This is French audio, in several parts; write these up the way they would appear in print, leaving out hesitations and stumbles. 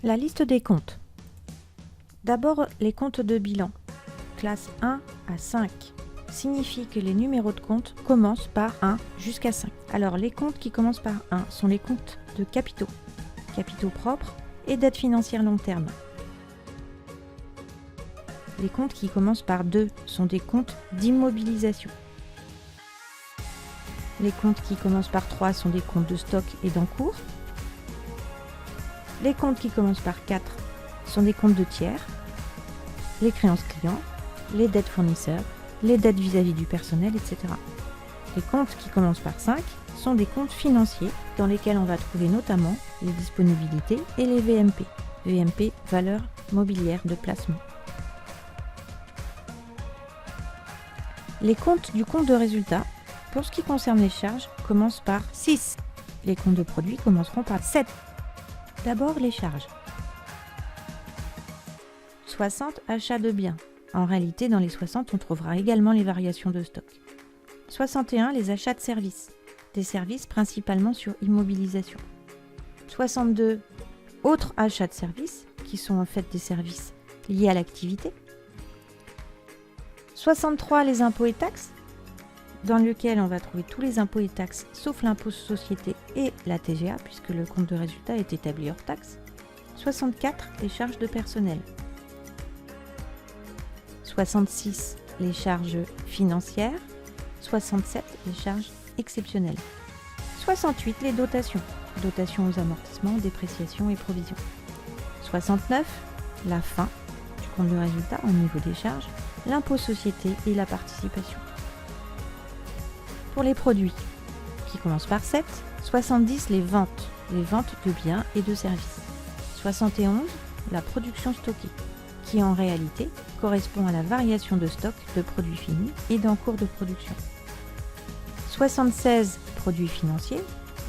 La liste des comptes. D'abord, les comptes de bilan, classe 1 à 5, signifie que les numéros de compte commencent par 1 jusqu'à 5. Alors, les comptes qui commencent par 1 sont les comptes de capitaux, capitaux propres et dettes financières long terme. Les comptes qui commencent par 2 sont des comptes d'immobilisation. Les comptes qui commencent par 3 sont des comptes de stock et d'encours. Les comptes qui commencent par 4 sont des comptes de tiers, les créances clients, les dettes fournisseurs, les dettes vis-à-vis du personnel, etc. Les comptes qui commencent par 5 sont des comptes financiers dans lesquels on va trouver notamment les disponibilités et les VMP. VMP, valeur mobilière de placement. Les comptes du compte de résultat, pour ce qui concerne les charges, commencent par 6. Les comptes de produits commenceront par 7. D'abord, les charges. 60 achats de biens. En réalité, dans les 60, on trouvera également les variations de stock. 61, les achats de services. Des services principalement sur immobilisation. 62, autres achats de services, qui sont en fait des services liés à l'activité. 63, les impôts et taxes, dans lequel on va trouver tous les impôts et taxes, sauf l'impôt sur société et la TVA, puisque le compte de résultat est établi hors taxe. 64, les charges de personnel. 66, les charges financières. 67, les charges exceptionnelles. 68, les dotations. Dotations aux amortissements, dépréciations et provisions. 69, la fin du compte de résultat au niveau des charges, l'impôt société et la participation. Pour les produits, qui commencent par 7, 70, les ventes de biens et de services. 71, la production stockée, qui en réalité correspond à la variation de stock de produits finis et d'encours de production. 76, produits financiers,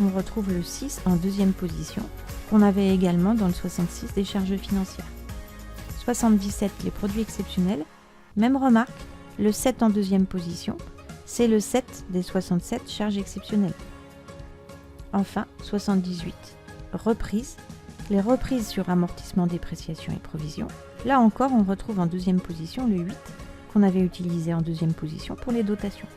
on retrouve le 6 en deuxième position, qu'on avait également dans le 66 des charges financières. 77, les produits exceptionnels, même remarque, le 7 en deuxième position, c'est le 7 des 67 charges exceptionnelles. Enfin, 78, reprises, les reprises sur amortissement, dépréciation et provision. Là encore, on retrouve en deuxième position le 8 qu'on avait utilisé en deuxième position pour les dotations.